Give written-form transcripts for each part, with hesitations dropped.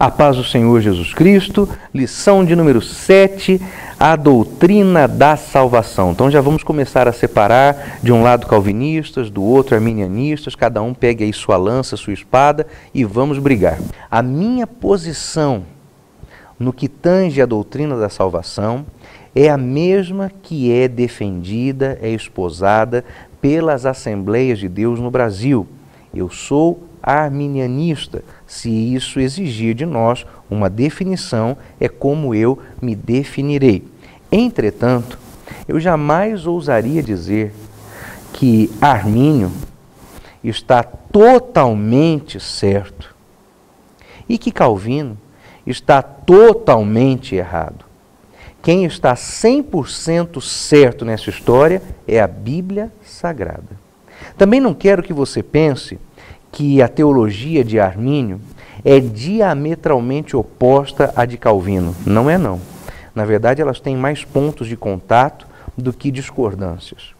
A paz do Senhor Jesus Cristo, lição de número 7, a doutrina da salvação. Então já vamos começar a separar, de um lado calvinistas, do outro arminianistas, cada um pegue aí sua lança, sua espada e vamos brigar. A minha posição no que tange a doutrina da salvação é a mesma que é defendida, é esposada pelas Assembleias de Deus no Brasil. Eu sou arminianista. Se isso exigir de nós uma definição, é como eu me definirei. Entretanto, eu jamais ousaria dizer que Armínio está totalmente certo e que Calvino está totalmente errado. Quem está 100% certo nessa história é a Bíblia Sagrada. Também não quero que você pense que a teologia de Armínio é diametralmente oposta à de Calvino. Não é não. Na verdade, elas têm mais pontos de contato do que discordâncias.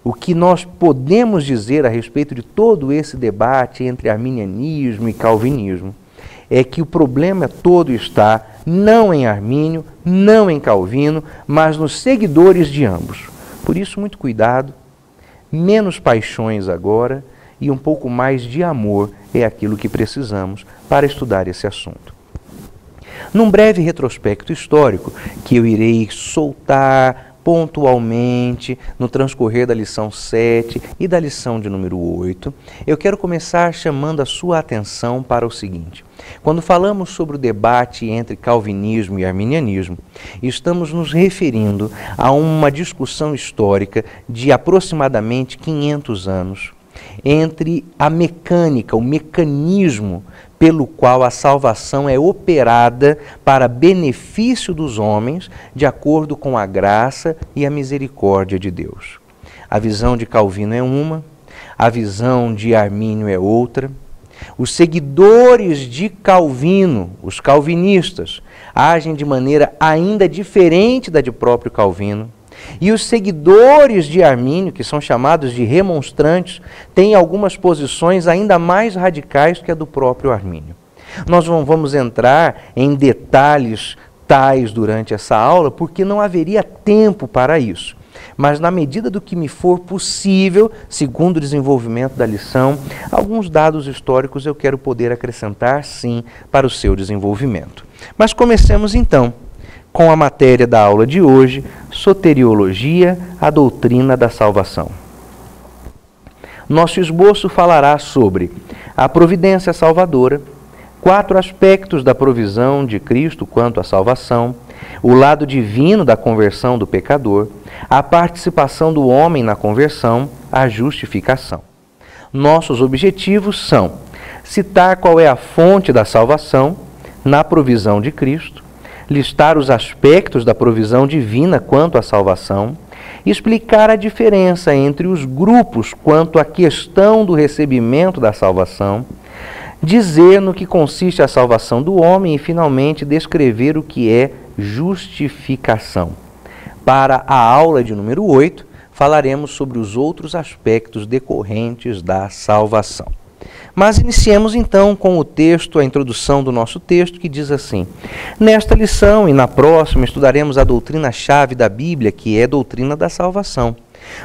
O que nós podemos dizer a respeito de todo esse debate entre arminianismo e calvinismo é que o problema todo está não em Armínio, não em Calvino, mas nos seguidores de ambos. Por isso, muito cuidado, menos paixões agora, e um pouco mais de amor é aquilo que precisamos para estudar esse assunto. Num breve retrospecto histórico, que eu irei soltar pontualmente no transcorrer da lição 7 e da lição de número 8, eu quero começar chamando a sua atenção para o seguinte. Quando falamos sobre o debate entre calvinismo e arminianismo, estamos nos referindo a uma discussão histórica de aproximadamente 500 anos, entre a mecânica, o mecanismo pelo qual a salvação é operada para benefício dos homens, de acordo com a graça e a misericórdia de Deus. A visão de Calvino é uma, a visão de Armínio é outra. Os seguidores de Calvino, os calvinistas, agem de maneira ainda diferente da de próprio Calvino. E os seguidores de Armínio, que são chamados de remonstrantes, têm algumas posições ainda mais radicais que a do próprio Armínio. Nós não vamos entrar em detalhes tais durante essa aula, porque não haveria tempo para isso. Mas na medida do que me for possível, segundo o desenvolvimento da lição, alguns dados históricos eu quero poder acrescentar, sim, para o seu desenvolvimento. Mas comecemos então com a matéria da aula de hoje, Soteriologia, a doutrina da salvação. Nosso esboço falará sobre a providência salvadora, 4 aspectos da provisão de Cristo quanto à salvação, o lado divino da conversão do pecador, a participação do homem na conversão, a justificação. Nossos objetivos são citar qual é a fonte da salvação na provisão de Cristo, listar os aspectos da provisão divina quanto à salvação, explicar a diferença entre os grupos quanto à questão do recebimento da salvação, dizer no que consiste a salvação do homem e, finalmente, descrever o que é justificação. Para a aula de número 8, falaremos sobre os outros aspectos decorrentes da salvação. Mas iniciemos então com o texto, a introdução do nosso texto, que diz assim: nesta lição e na próxima estudaremos a doutrina-chave da Bíblia, que é a doutrina da salvação.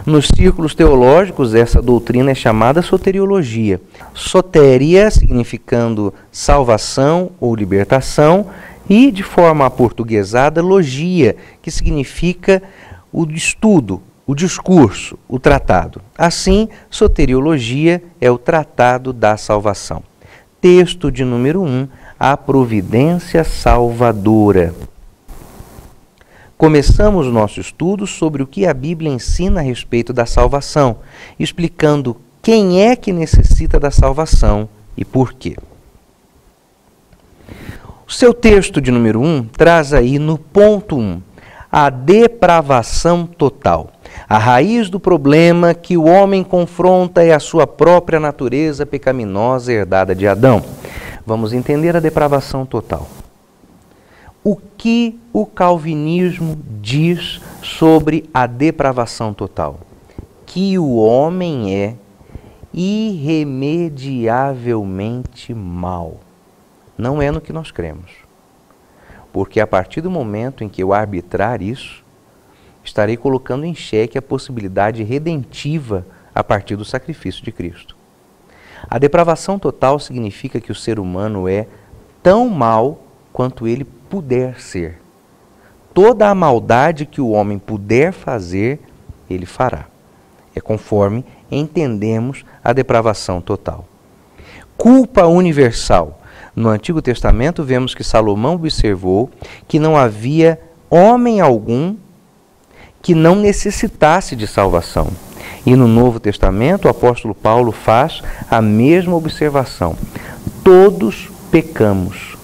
Nos círculos teológicos, essa doutrina é chamada soteriologia. Soteria, significando salvação ou libertação, e, de forma aportuguesada, logia, que significa o estudo, o discurso, o tratado. Assim, soteriologia é o tratado da salvação. Texto de número 1, a providência salvadora. Começamos o nosso estudo sobre o que a Bíblia ensina a respeito da salvação, explicando quem é que necessita da salvação e por quê. O seu texto de número 1 traz aí no ponto 1, a depravação total. A raiz do problema que o homem confronta é a sua própria natureza pecaminosa herdada de Adão. Vamos entender a depravação total. O que o calvinismo diz sobre a depravação total? Que o homem é irremediavelmente mau. não é no que nós cremos. Porque a partir do momento em que eu arbitrar isso, estarei colocando em xeque a possibilidade redentiva a partir do sacrifício de Cristo. A depravação total significa que o ser humano é tão mau quanto ele puder ser. Toda a maldade que o homem puder fazer, ele fará. É conforme entendemos a depravação total. Culpa universal. No Antigo Testamento vemos que Salomão observou que não havia homem algum que não necessitasse de salvação. E no Novo Testamento o apóstolo Paulo faz a mesma observação. Todos pecamos,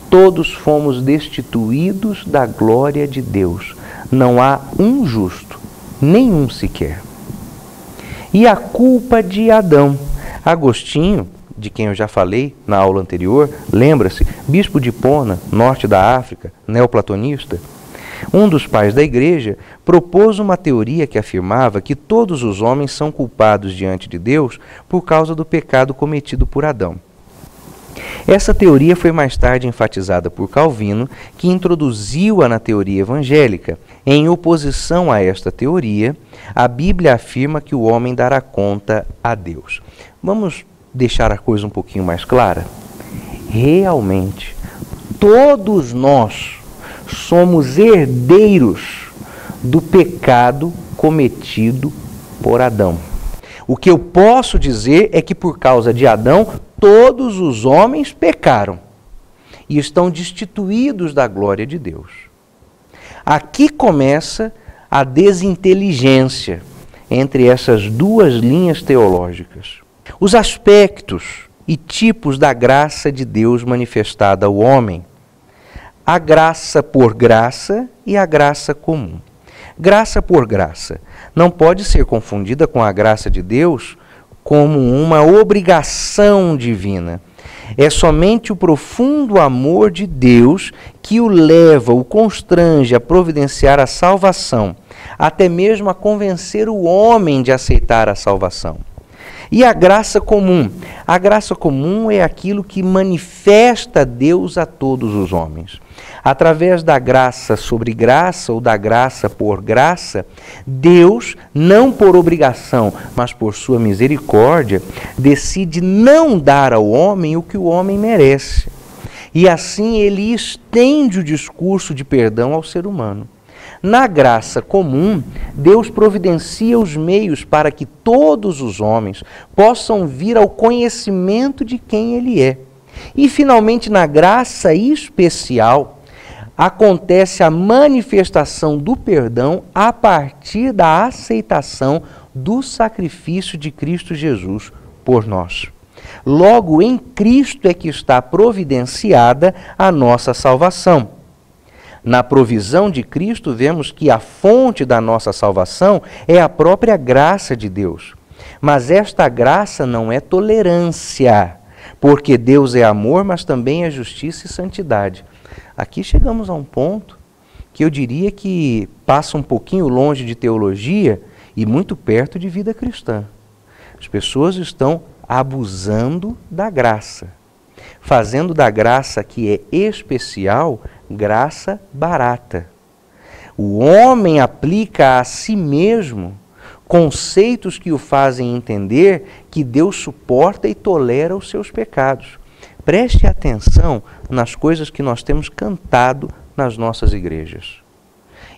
todos fomos destituídos da glória de Deus. Não há um justo, nenhum sequer. E a culpa de Adão. Agostinho, de quem eu já falei na aula anterior, lembra-se, bispo de Hipona, norte da África, neoplatonista, um dos pais da igreja, propôs uma teoria que afirmava que todos os homens são culpados diante de Deus por causa do pecado cometido por Adão. Essa teoria foi mais tarde enfatizada por Calvino, que introduziu-a na teoria evangélica. Em oposição a esta teoria, a Bíblia afirma que o homem dará conta a Deus. Vamos deixar a coisa um pouquinho mais clara? Realmente, todos nós somos herdeiros do pecado cometido por Adão. O que eu posso dizer é que por causa de Adão, todos os homens pecaram e estão destituídos da glória de Deus. Aqui começa a desinteligência entre essas duas linhas teológicas. Os aspectos e tipos da graça de Deus manifestada ao homem. A graça por graça e a graça comum. Graça por graça não pode ser confundida com a graça de Deus como uma obrigação divina. É somente o profundo amor de Deus que o leva, o constrange a providenciar a salvação, até mesmo a convencer o homem de aceitar a salvação. E a graça comum? A graça comum é aquilo que manifesta Deus a todos os homens. Através da graça sobre graça ou da graça por graça, Deus, não por obrigação, mas por sua misericórdia, decide não dar ao homem o que o homem merece. E assim ele estende o discurso de perdão ao ser humano. Na graça comum, Deus providencia os meios para que todos os homens possam vir ao conhecimento de quem Ele é. E, finalmente, na graça especial, acontece a manifestação do perdão a partir da aceitação do sacrifício de Cristo Jesus por nós. Logo, em Cristo é que está providenciada a nossa salvação. Na provisão de Cristo, vemos que a fonte da nossa salvação é a própria graça de Deus. Mas esta graça não é tolerância, porque Deus é amor, mas também é justiça e santidade. Aqui chegamos a um ponto que eu diria que passa um pouquinho longe de teologia e muito perto de vida cristã. As pessoas estão abusando da graça, fazendo da graça que é especial, graça barata. O homem aplica a si mesmo conceitos que o fazem entender que Deus suporta e tolera os seus pecados. Preste atenção nas coisas que nós temos cantado nas nossas igrejas.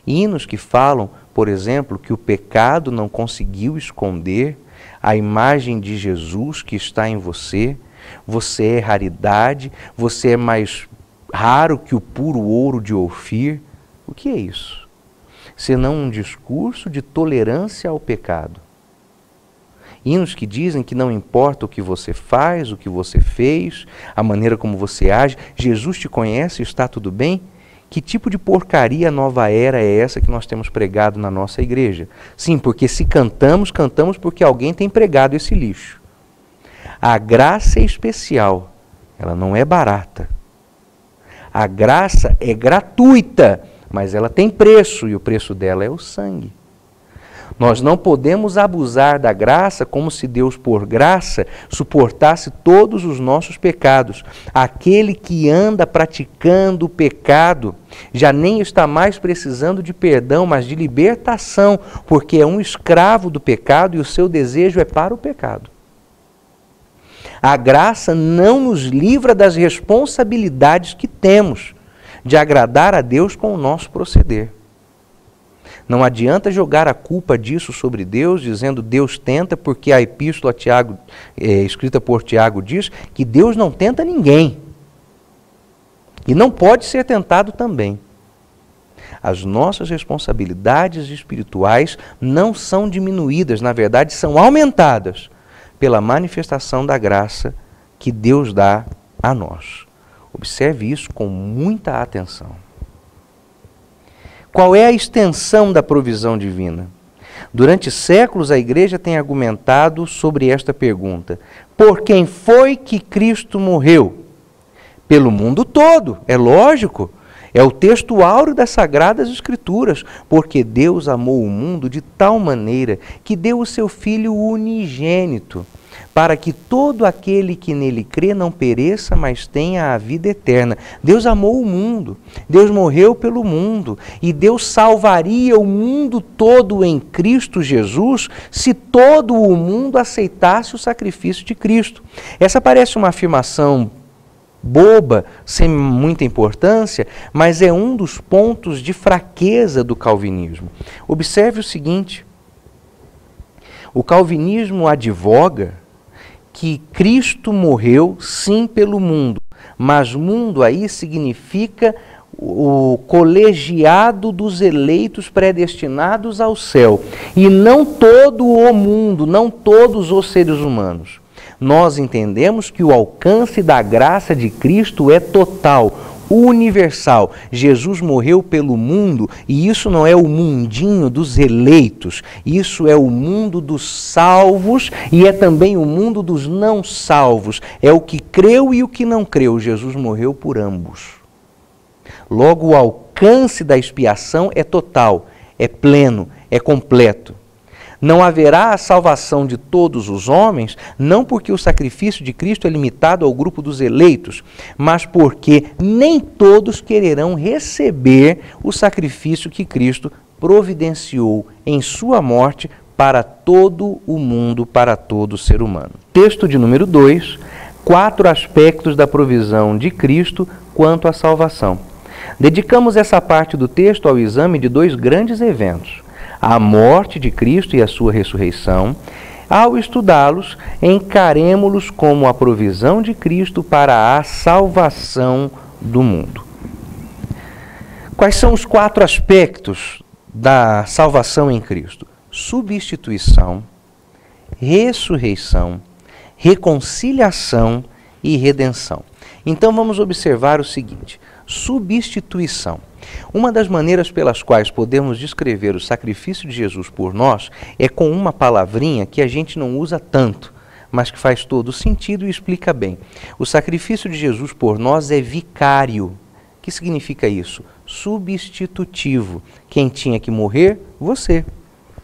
Hinos que falam, por exemplo, que o pecado não conseguiu esconder a imagem de Jesus que está em você. Você é raridade, você é mais raro que o puro ouro de Ofir. O que é isso? Senão um discurso de tolerância ao pecado. Hinos que dizem que não importa o que você faz, o que você fez, a maneira como você age, Jesus te conhece, está tudo bem? Que tipo de porcaria nova era é essa que nós temos pregado na nossa igreja? Sim, porque se cantamos, cantamos porque alguém tem pregado esse lixo. A graça é especial, ela não é barata. A graça é gratuita, mas ela tem preço e o preço dela é o sangue. Nós não podemos abusar da graça como se Deus, por graça, suportasse todos os nossos pecados. Aquele que anda praticando o pecado já nem está mais precisando de perdão, mas de libertação, porque é um escravo do pecado e o seu desejo é para o pecado. A graça não nos livra das responsabilidades que temos de agradar a Deus com o nosso proceder. Não adianta jogar a culpa disso sobre Deus, dizendo Deus tenta, porque a epístola escrita por Tiago diz que Deus não tenta ninguém. E não pode ser tentado também. As nossas responsabilidades espirituais não são diminuídas, na verdade são aumentadas pela manifestação da graça que Deus dá a nós. Observe isso com muita atenção. Qual é a extensão da provisão divina? Durante séculos a igreja tem argumentado sobre esta pergunta. Por quem foi que Cristo morreu? Pelo mundo todo, é lógico. É o texto áureo das Sagradas Escrituras. Porque Deus amou o mundo de tal maneira que deu o seu Filho unigênito, para que todo aquele que nele crê não pereça, mas tenha a vida eterna. Deus amou o mundo, Deus morreu pelo mundo, e Deus salvaria o mundo todo em Cristo Jesus, se todo o mundo aceitasse o sacrifício de Cristo. Essa parece uma afirmação boba, sem muita importância, mas é um dos pontos de fraqueza do calvinismo. Observe o seguinte: o calvinismo advoga que Cristo morreu sim pelo mundo, mas mundo aí significa o colegiado dos eleitos predestinados ao céu, e não todo o mundo, não todos os seres humanos. Nós entendemos que o alcance da graça de Cristo é total, universal. Jesus morreu pelo mundo, e isso não é o mundinho dos eleitos, isso é o mundo dos salvos e é também o mundo dos não salvos. É o que creu e o que não creu. Jesus morreu por ambos. Logo, o alcance da expiação é total, é pleno, é completo. Não haverá a salvação de todos os homens, não porque o sacrifício de Cristo é limitado ao grupo dos eleitos, mas porque nem todos quererão receber o sacrifício que Cristo providenciou em sua morte para todo o mundo, para todo ser humano. Texto de número 2, 4 aspectos da provisão de Cristo quanto à salvação. Dedicamos essa parte do texto ao exame de 2 grandes eventos: a morte de Cristo e a sua ressurreição. Ao estudá-los, encaremo-los como a provisão de Cristo para a salvação do mundo. Quais são os 4 aspectos da salvação em Cristo? Substituição, ressurreição, reconciliação e redenção. Então vamos observar o seguinte: substituição. Uma das maneiras pelas quais podemos descrever o sacrifício de Jesus por nós é com uma palavrinha que a gente não usa tanto, mas que faz todo sentido e explica bem. O sacrifício de Jesus por nós é vicário. O que significa isso? Substitutivo. Quem tinha que morrer? Você.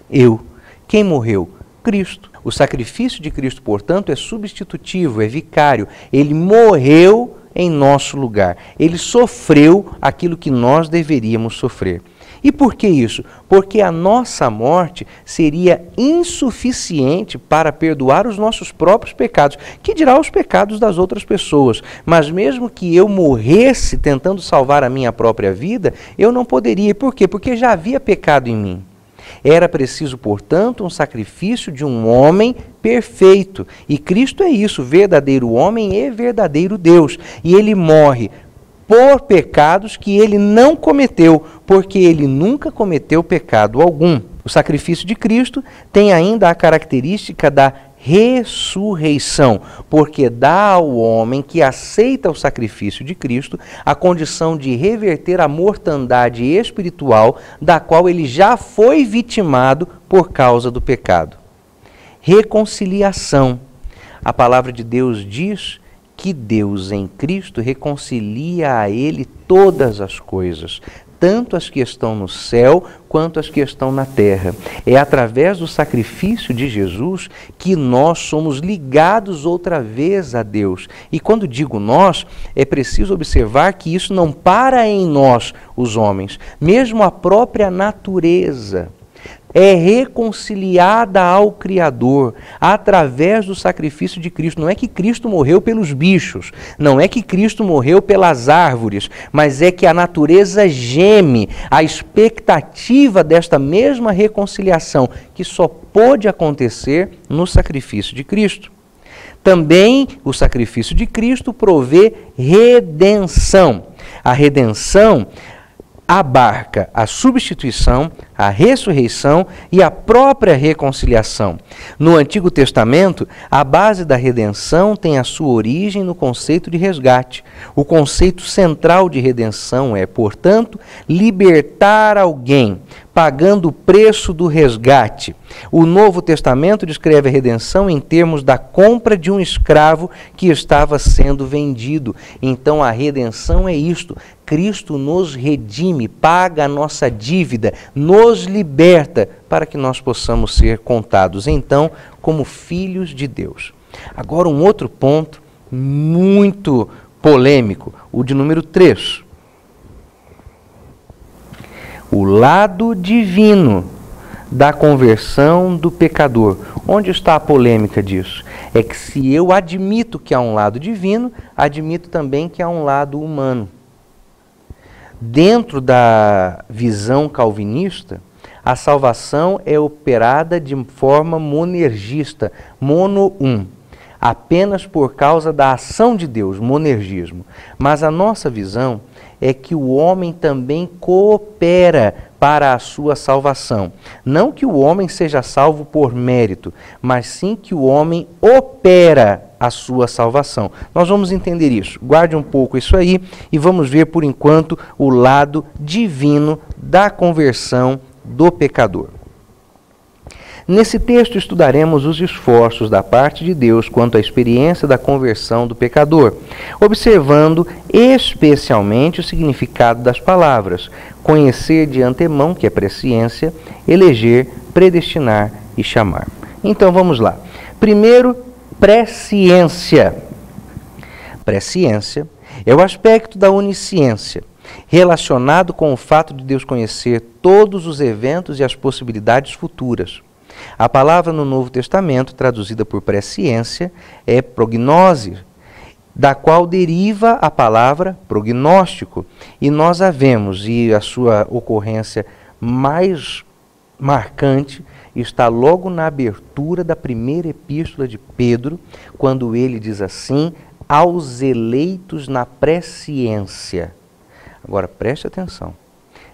Eu. Quem morreu? Cristo. O sacrifício de Cristo, portanto, é substitutivo, é vicário. Ele morreu em nosso lugar. Ele sofreu aquilo que nós deveríamos sofrer. E por que isso? Porque a nossa morte seria insuficiente para perdoar os nossos próprios pecados, que dirá os pecados das outras pessoas. Mas mesmo que eu morresse tentando salvar a minha própria vida, eu não poderia. Por quê? Porque já havia pecado em mim. Era preciso, portanto, um sacrifício de um homem perfeito. E Cristo é isso, verdadeiro homem e verdadeiro Deus. E ele morre por pecados que ele não cometeu, porque ele nunca cometeu pecado algum. O sacrifício de Cristo tem ainda a característica da ressurreição, porque dá ao homem que aceita o sacrifício de Cristo a condição de reverter a mortandade espiritual da qual ele já foi vitimado por causa do pecado. Reconciliação. A palavra de Deus diz que Deus em Cristo reconcilia a ele todas as coisas, tanto as que estão no céu quanto as que estão na terra. É através do sacrifício de Jesus que nós somos ligados outra vez a Deus. E quando digo nós, é preciso observar que isso não para em nós, os homens. Mesmo a própria natureza é reconciliada ao Criador através do sacrifício de Cristo. Não é que Cristo morreu pelos bichos, não é que Cristo morreu pelas árvores, mas é que a natureza geme à expectativa desta mesma reconciliação, que só pode acontecer no sacrifício de Cristo. Também o sacrifício de Cristo provê redenção. A redenção abarca a substituição, a ressurreição e a própria reconciliação. No Antigo Testamento, a base da redenção tem a sua origem no conceito de resgate. O conceito central de redenção é, portanto, libertar alguém, pagando o preço do resgate. O Novo Testamento descreve a redenção em termos da compra de um escravo que estava sendo vendido. Então a redenção é isto: Cristo nos redime, paga a nossa dívida, nos liberta para que nós possamos ser contados então como filhos de Deus. Agora um outro ponto muito polêmico, o de número 3. O lado divino da conversão do pecador. Onde está a polêmica disso? É que se eu admito que há um lado divino, admito também que há um lado humano. Dentro da visão calvinista, a salvação é operada de forma monergista, mono-um, apenas por causa da ação de Deus, monergismo. Mas a nossa visão é que o homem também coopera para a sua salvação. Não que o homem seja salvo por mérito, mas sim que o homem opera a sua salvação. Nós vamos entender isso. Guarde um pouco isso aí e vamos ver por enquanto o lado divino da conversão do pecador. Nesse texto estudaremos os esforços da parte de Deus quanto à experiência da conversão do pecador, observando especialmente o significado das palavras: conhecer de antemão, que é presciência, eleger, predestinar e chamar. Então vamos lá. Primeiro, presciência. Presciência é o aspecto da onisciência, relacionado com o fato de Deus conhecer todos os eventos e as possibilidades futuras. A palavra no Novo Testamento, traduzida por presciência, é prognose, da qual deriva a palavra prognóstico. E nós a vemos, e a sua ocorrência mais marcante está logo na abertura da primeira epístola de Pedro, quando ele diz assim: aos eleitos na presciência. Agora preste atenção.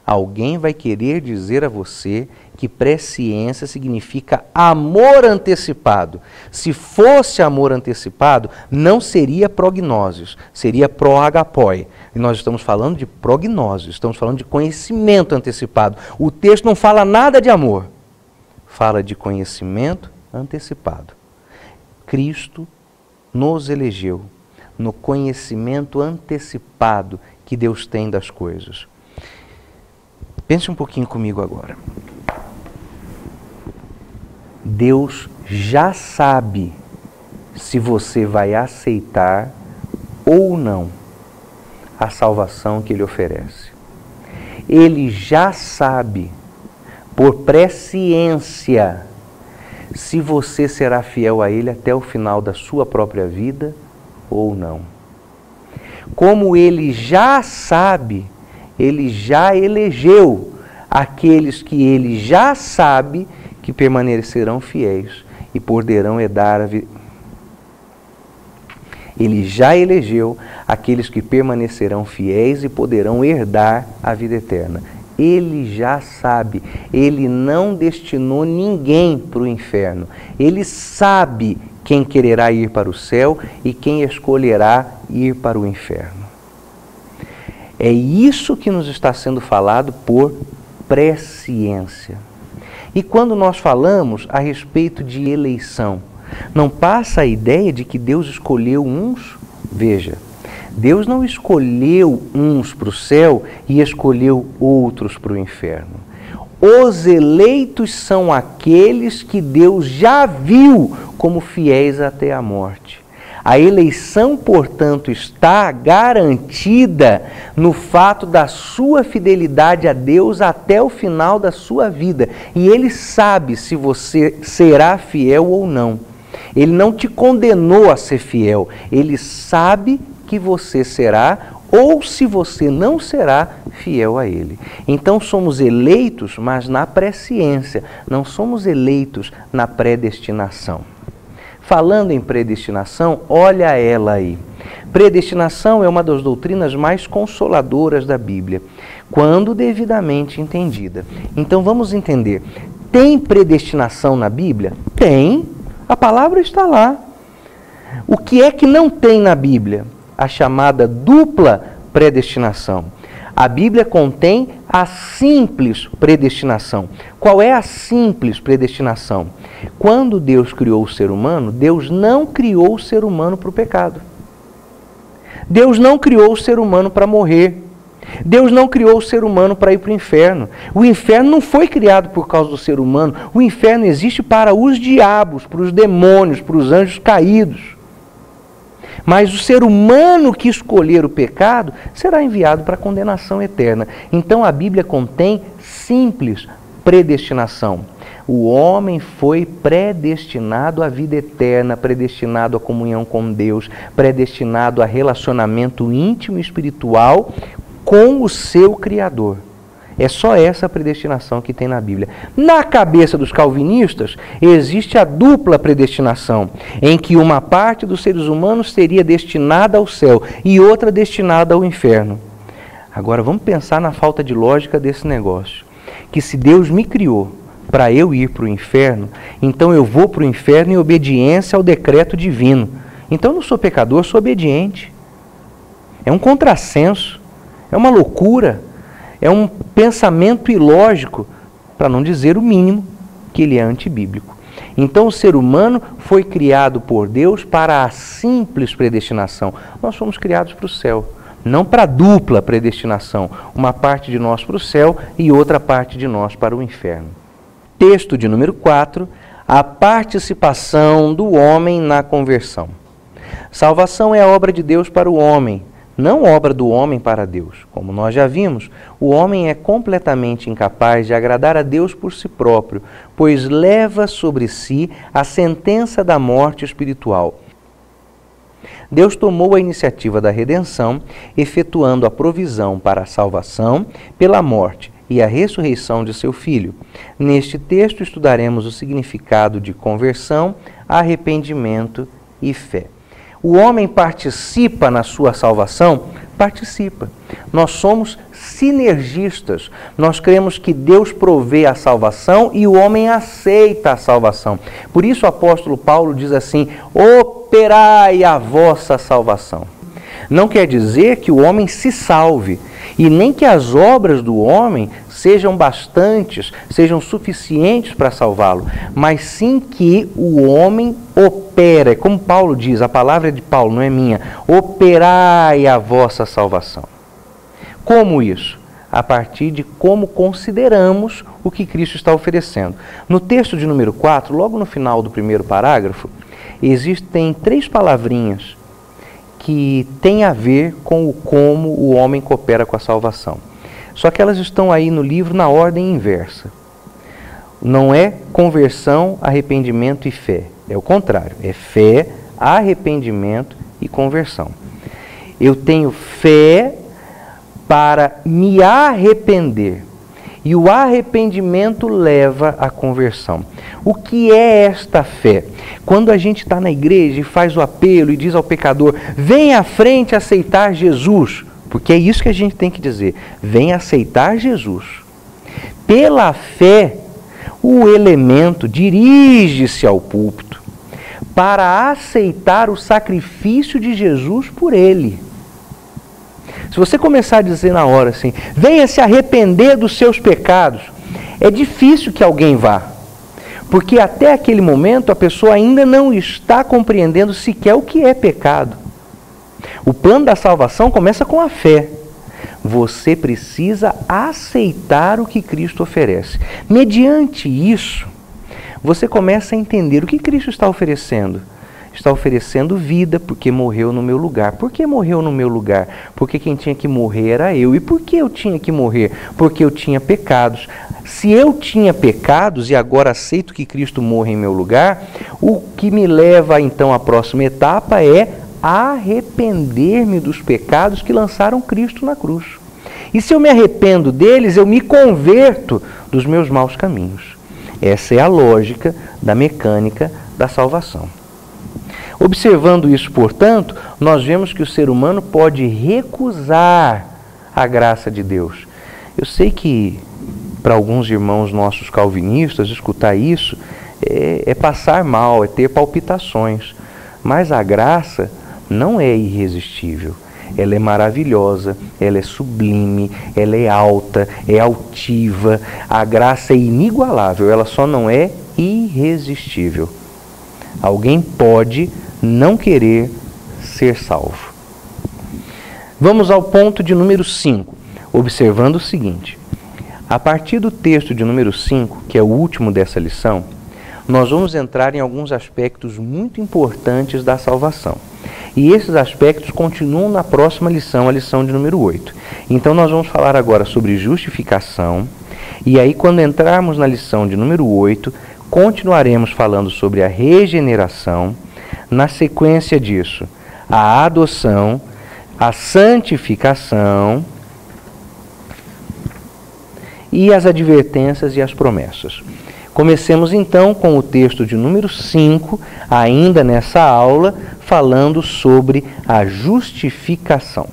Alguém vai querer dizer a você que presciência significa amor antecipado. Se fosse amor antecipado, não seria prognoses, seria proagapoi. E nós estamos falando de prognose, estamos falando de conhecimento antecipado. O texto não fala nada de amor, fala de conhecimento antecipado. Cristo nos elegeu no conhecimento antecipado que Deus tem das coisas. Pense um pouquinho comigo agora. Deus já sabe se você vai aceitar ou não a salvação que Ele oferece. Ele já sabe, por presciência, se você será fiel a Ele até o final da sua própria vida ou não. Como Ele já sabe, Ele já elegeu aqueles que Ele já sabe que permanecerão fiéis e poderão herdar a vida. Ele já elegeu aqueles que permanecerão fiéis e poderão herdar a vida eterna. Ele já sabe, Ele não destinou ninguém para o inferno. Ele sabe quem quererá ir para o céu e quem escolherá ir para o inferno. É isso que nos está sendo falado por presciência. E quando nós falamos a respeito de eleição, não passa a ideia de que Deus escolheu uns? Veja, Deus não escolheu uns para o céu e escolheu outros para o inferno. Os eleitos são aqueles que Deus já viu como fiéis até a morte. A eleição, portanto, está garantida no fato da sua fidelidade a Deus até o final da sua vida. E Ele sabe se você será fiel ou não. Ele não te condenou a ser fiel. Ele sabe que você será ou se você não será fiel a Ele. Então somos eleitos, mas na presciência. Não somos eleitos na predestinação. Falando em predestinação, olha ela aí. Predestinação é uma das doutrinas mais consoladoras da Bíblia, quando devidamente entendida. Então vamos entender. Tem predestinação na Bíblia? Tem. A palavra está lá. O que é que não tem na Bíblia? A chamada dupla predestinação. A Bíblia contém a simples predestinação. Qual é a simples predestinação? Quando Deus criou o ser humano, Deus não criou o ser humano para o pecado. Deus não criou o ser humano para morrer. Deus não criou o ser humano para ir para o inferno. O inferno não foi criado por causa do ser humano. O inferno existe para os diabos, para os demônios, para os anjos caídos. Mas o ser humano que escolher o pecado será enviado para a condenação eterna. Então a Bíblia contém simples predestinação. O homem foi predestinado à vida eterna, predestinado à comunhão com Deus, predestinado a relacionamento íntimo e espiritual com o seu Criador. É só essa predestinação que tem na Bíblia. Na cabeça dos calvinistas, existe a dupla predestinação, em que uma parte dos seres humanos seria destinada ao céu e outra destinada ao inferno. Agora vamos pensar na falta de lógica desse negócio. Que se Deus me criou para eu ir para o inferno, então eu vou para o inferno em obediência ao decreto divino. Então eu não sou pecador, eu sou obediente. É um contrassenso, é uma loucura. É um pensamento ilógico, para não dizer o mínimo, que ele é antibíblico. Então o ser humano foi criado por Deus para a simples predestinação. Nós fomos criados para o céu, não para a dupla predestinação. Uma parte de nós para o céu e outra parte de nós para o inferno. Texto de número 4, a participação do homem na conversão. Salvação é a obra de Deus para o homem, não obra do homem para Deus. Como nós já vimos, o homem é completamente incapaz de agradar a Deus por si próprio, pois leva sobre si a sentença da morte espiritual. Deus tomou a iniciativa da redenção, efetuando a provisão para a salvação pela morte e a ressurreição de seu Filho. Neste texto estudaremos o significado de conversão, arrependimento e fé. O homem participa na sua salvação? Participa. Nós somos sinergistas. Nós cremos que Deus provê a salvação e o homem aceita a salvação. Por isso o apóstolo Paulo diz assim: operai a vossa salvação. Não quer dizer que o homem se salve, e nem que as obras do homem sejam bastantes, sejam suficientes para salvá-lo, mas sim que o homem opera, como Paulo diz, a palavra é de Paulo, não é minha, operai a vossa salvação. Como isso? A partir de como consideramos o que Cristo está oferecendo. No texto de número 4, logo no final do primeiro parágrafo, existem 3 palavrinhas que têm a ver com como o homem coopera com a salvação. Só que elas estão aí no livro na ordem inversa. Não é conversão, arrependimento e fé. É o contrário. É fé, arrependimento e conversão. Eu tenho fé para me arrepender. E o arrependimento leva à conversão. O que é esta fé? Quando a gente está na igreja e faz o apelo e diz ao pecador: vem à frente aceitar Jesus. Porque é isso que a gente tem que dizer. Vem aceitar Jesus. Pela fé, o elemento dirige-se ao púlpito para aceitar o sacrifício de Jesus por ele. Se você começar a dizer na hora assim: venha se arrepender dos seus pecados, é difícil que alguém vá. Porque até aquele momento a pessoa ainda não está compreendendo sequer o que é pecado. O plano da salvação começa com a fé. Você precisa aceitar o que Cristo oferece. Mediante isso, você começa a entender o que Cristo está oferecendo. Está oferecendo vida, porque morreu no meu lugar. Por que morreu no meu lugar? Porque quem tinha que morrer era eu. E por que eu tinha que morrer? Porque eu tinha pecados. Se eu tinha pecados e agora aceito que Cristo morra em meu lugar, o que me leva então à próxima etapa é arrepender-me dos pecados que lançaram Cristo na cruz. E se eu me arrependo deles, eu me converto dos meus maus caminhos. Essa é a lógica da mecânica da salvação. Observando isso, portanto, nós vemos que o ser humano pode recusar a graça de Deus. Eu sei que para alguns irmãos nossos calvinistas escutar isso é passar mal, é ter palpitações. Mas a graça não é irresistível. Ela é maravilhosa, ela é sublime, ela é alta, é altiva. A graça é inigualável, ela só não é irresistível. Alguém pode não querer ser salvo. Vamos ao ponto de número 5, observando o seguinte. A partir do texto de número 5, que é o último dessa lição, nós vamos entrar em alguns aspectos muito importantes da salvação. E esses aspectos continuam na próxima lição, a lição de número 8. Então nós vamos falar agora sobre justificação, e aí quando entrarmos na lição de número 8, continuaremos falando sobre a regeneração. Na sequência disso, a adoção, a santificação e as advertências e as promessas. Comecemos então com o texto de número 5, ainda nessa aula, falando sobre a justificação.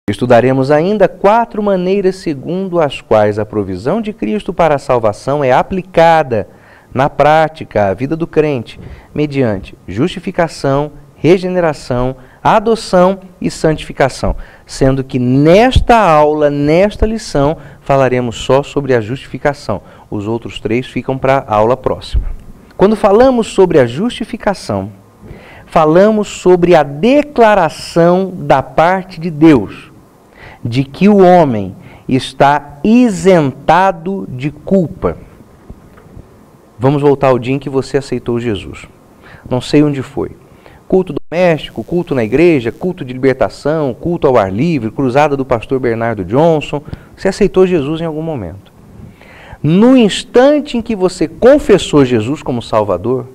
Estudaremos ainda 4 maneiras segundo as quais a provisão de Cristo para a salvação é aplicada na prática à vida do crente, mediante justificação, regeneração, adoção e santificação. Sendo que nesta aula, nesta lição, falaremos só sobre a justificação. Os outros 3 ficam para a aula próxima. Quando falamos sobre a justificação, falamos sobre a declaração da parte de Deus, de que o homem está isentado de culpa. Vamos voltar ao dia em que você aceitou Jesus. Não sei onde foi. Culto doméstico, culto na igreja, culto de libertação, culto ao ar livre, cruzada do pastor Bernardo Johnson. Você aceitou Jesus em algum momento. No instante em que você confessou Jesus como Salvador,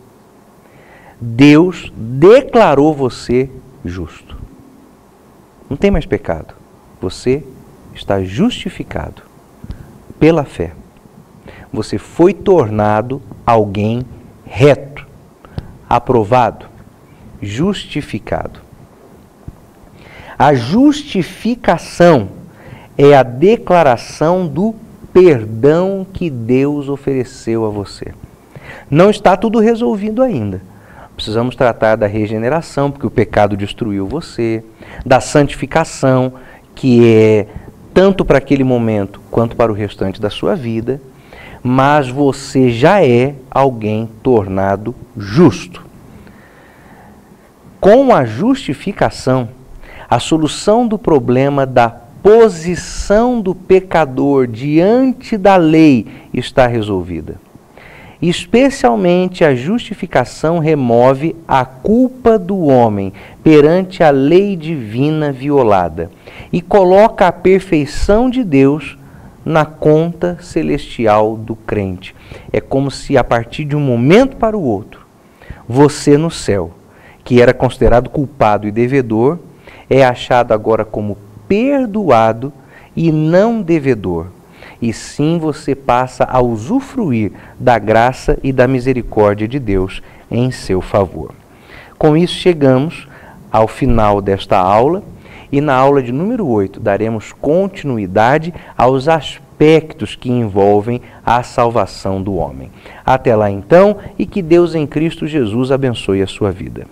Deus declarou você justo. Não tem mais pecado. Você está justificado pela fé. Você foi tornado alguém reto, aprovado, justificado. A justificação é a declaração do perdão que Deus ofereceu a você. Não está tudo resolvido ainda. Precisamos tratar da regeneração, porque o pecado destruiu você, da santificação, que é tanto para aquele momento quanto para o restante da sua vida, mas você já é alguém tornado justo. Com a justificação, a solução do problema da posição do pecador diante da lei está resolvida. Especialmente a justificação remove a culpa do homem perante a lei divina violada e coloca a perfeição de Deus na conta celestial do crente. É como se a partir de um momento para o outro, você no céu, que era considerado culpado e devedor, é achado agora como perdoado e não devedor. E sim você passa a usufruir da graça e da misericórdia de Deus em seu favor. Com isso chegamos ao final desta aula, e na aula de número 8 daremos continuidade aos aspectos que envolvem a salvação do homem. Até lá então, e que Deus em Cristo Jesus abençoe a sua vida.